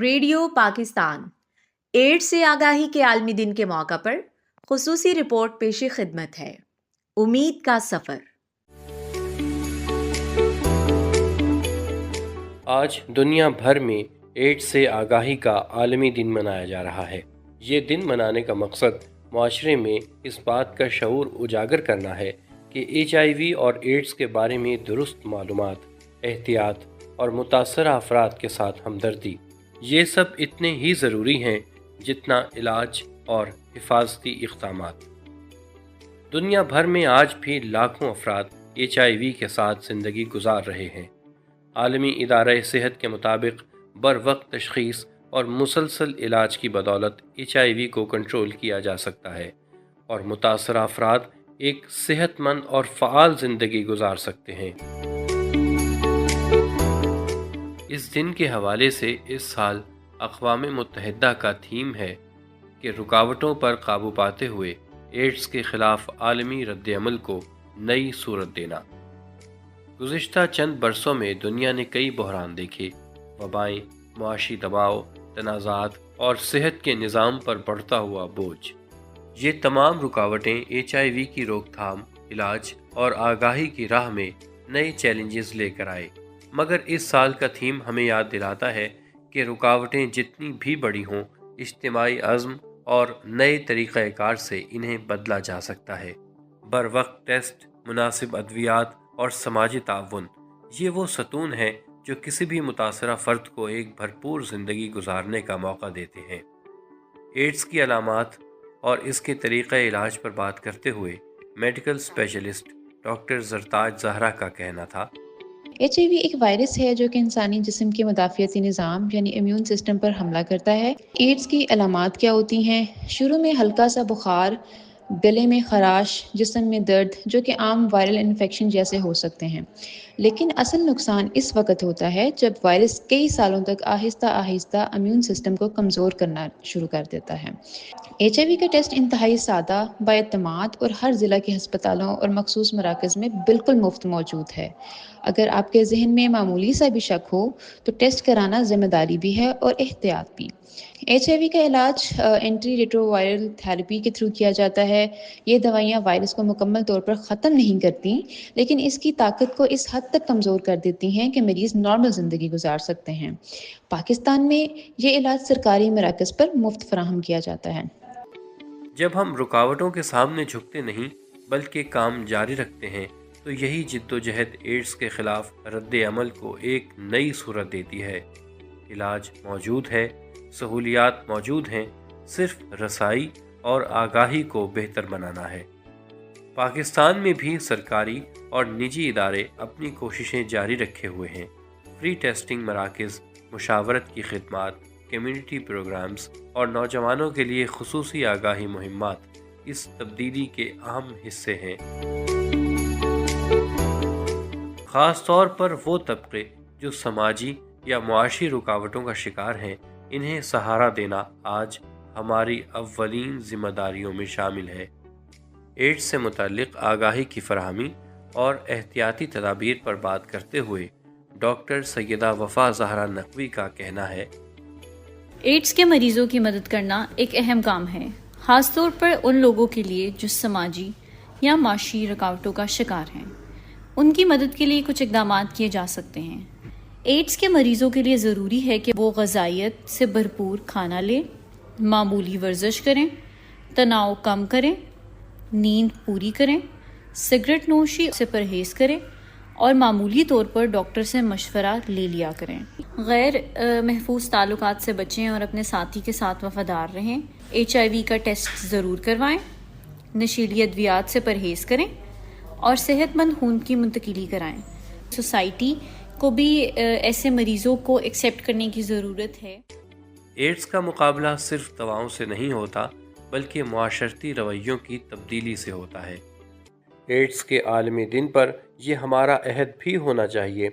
Radio Pakistan AIDS سے آگاہی کے عالمی دن کے موقع پر خصوصی رپورٹ پیش خدمت ہے۔ امید کا سفر۔ آج دنیا بھر میں ایڈز سے آگاہی کا عالمی دن منایا جا رہا ہے۔ یہ دن منانے کا مقصد معاشرے میں اس بات کا شعور اجاگر کرنا ہے کہ HIV اور ایڈز کے بارے میں درست معلومات، احتیاط اور متاثرہ افراد کے ساتھ ہمدردی، یہ سب اتنے ہی ضروری ہیں جتنا علاج اور حفاظتی اقدامات۔ دنیا بھر میں آج بھی لاکھوں افراد HIV کے ساتھ زندگی گزار رہے ہیں۔ عالمی ادارہ صحت کے مطابق بروقت تشخیص اور مسلسل علاج کی بدولت HIV کو کنٹرول کیا جا سکتا ہے اور متاثرہ افراد ایک صحت مند اور فعال زندگی گزار سکتے ہیں۔ اس دن کے حوالے سے اس سال اقوام متحدہ کا تھیم ہے کہ رکاوٹوں پر قابو پاتے ہوئے ایڈز کے خلاف عالمی رد عمل کو نئی صورت دینا۔ گزشتہ چند برسوں میں دنیا نے کئی بحران دیکھے، وبائیں، معاشی دباؤ، تنازعات اور صحت کے نظام پر بڑھتا ہوا بوجھ۔ یہ تمام رکاوٹیں HIV کی روک تھام، علاج اور آگاہی کی راہ میں نئے چیلنجز لے کر آئے۔ مگر اس سال کا تھیم ہمیں یاد دلاتا ہے کہ رکاوٹیں جتنی بھی بڑی ہوں، اجتماعی عزم اور نئے طریقہ کار سے انہیں بدلا جا سکتا ہے۔ بروقت ٹیسٹ، مناسب ادویات اور سماجی تعاون، یہ وہ ستون ہیں جو کسی بھی متاثرہ فرد کو ایک بھرپور زندگی گزارنے کا موقع دیتے ہیں۔ ایڈز کی علامات اور اس کے طریقہ علاج پر بات کرتے ہوئے medical specialist doctor Zartaj Zahra کا کہنا تھا، HIV ایک وائرس ہے جو کہ انسانی جسم کے مدافعتی نظام یعنی امیون سسٹم پر حملہ کرتا ہے۔ ایڈز کی علامات کیا ہوتی ہیں؟ شروع میں ہلکا سا بخار، گلے میں خراش، جسم میں درد، جو کہ عام وائرل انفیکشن جیسے ہو سکتے ہیں۔ لیکن اصل نقصان اس وقت ہوتا ہے جب وائرس کئی سالوں تک آہستہ آہستہ امیون سسٹم کو کمزور کرنا شروع کر دیتا ہے۔ HIV کا ٹیسٹ انتہائی سادہ، بااعتماد اور ہر ضلع کے ہسپتالوں اور مخصوص مراکز میں بالکل مفت موجود ہے۔ اگر آپ کے ذہن میں معمولی سا بھی شک ہو تو ٹیسٹ کرانا ذمہ داری بھی ہے اور احتیاط بھی۔ HIV کا علاج اینٹی ریٹرووائرل تھراپی کے تھرو کیا جاتا ہے۔ یہ دوائیاں وائرس کو مکمل طور پر ختم نہیں کرتی، لیکن اس کی طاقت کو اس حد تک کمزور کر دیتی ہیں کہ مریض نارمل زندگی گزار سکتے ہیں۔ پاکستان میں یہ علاج سرکاری مراکز پر مفت فراہم کیا جاتا ہے۔ جب ہم رکاوٹوں کے سامنے جھکتے نہیں بلکہ کام جاری رکھتے ہیں تو یہی جد و جہد ایڈز کے خلاف رد عمل کو ایک نئی صورت دیتی ہے۔ علاج موجود ہے، سہولیات موجود ہیں، صرف رسائی اور آگاہی کو بہتر بنانا ہے۔ پاکستان میں بھی سرکاری اور نجی ادارے اپنی کوششیں جاری رکھے ہوئے ہیں۔ فری ٹیسٹنگ مراکز، مشاورت کی خدمات، کمیونٹی پروگرامز اور نوجوانوں کے لیے خصوصی آگاہی مہمات اس تبدیلی کے اہم حصے ہیں۔ خاص طور پر وہ طبقے جو سماجی یا معاشی رکاوٹوں کا شکار ہیں، انہیں سہارا دینا آج ہماری اولین ذمہ داریوں میں شامل ہے۔ ایڈز سے متعلق آگاہی کی فراہمی اور احتیاطی تدابیر پر بات کرتے ہوئے ڈاکٹر سیدہ وفا زہرا نقوی کا کہنا ہے، ایڈز کے مریضوں کی مدد کرنا ایک اہم کام ہے، خاص طور پر ان لوگوں کے لیے جو سماجی یا معاشی رکاوٹوں کا شکار ہیں۔ ان کی مدد کے لیے کچھ اقدامات کیے جا سکتے ہیں۔ ایڈز کے مریضوں کے لیے ضروری ہے کہ وہ غذائیت سے بھرپور کھانا لیں، معمولی ورزش کریں، تناؤ کم کریں، نیند پوری کریں، سگریٹ نوشی سے پرہیز کریں اور معمولی طور پر ڈاکٹر سے مشورہ لے لیا کریں۔ غیر محفوظ تعلقات سے بچیں اور اپنے ساتھی کے ساتھ وفادار رہیں۔ HIV کا ٹیسٹ ضرور کروائیں، نشیلی ادویات سے پرہیز کریں اور صحت مند خون کی منتقلی کرائیں۔ سوسائٹی کو بھی ایسے مریضوں کو ایکسیپٹ کرنے کی ضرورت ہے۔ ایڈز کا مقابلہ صرف دواؤں سے نہیں ہوتا بلکہ معاشرتی رویوں کی تبدیلی سے ہوتا ہے۔ ایڈز کے عالمی دن پر یہ ہمارا عہد بھی ہونا چاہیے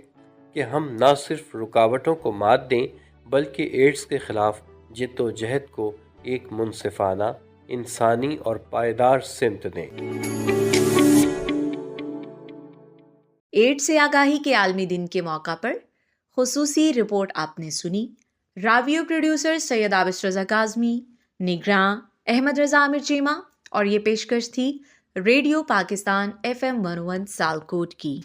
کہ ہم نہ صرف رکاوٹوں کو مات دیں بلکہ ایڈز کے خلاف جد و جہد کو ایک منصفانہ، انسانی اور پائیدار سمت دیں۔ ایڈز سے آگاہی کے عالمی دن کے موقع پر خصوصی رپورٹ آپ نے سنی۔ راویو پروڈیوسر سید عابس رضا کاظمی، نگراں احمد رضا عامر چیمہ، اور یہ پیشکش تھی ریڈیو پاکستان FM 101 سالکوٹ کی۔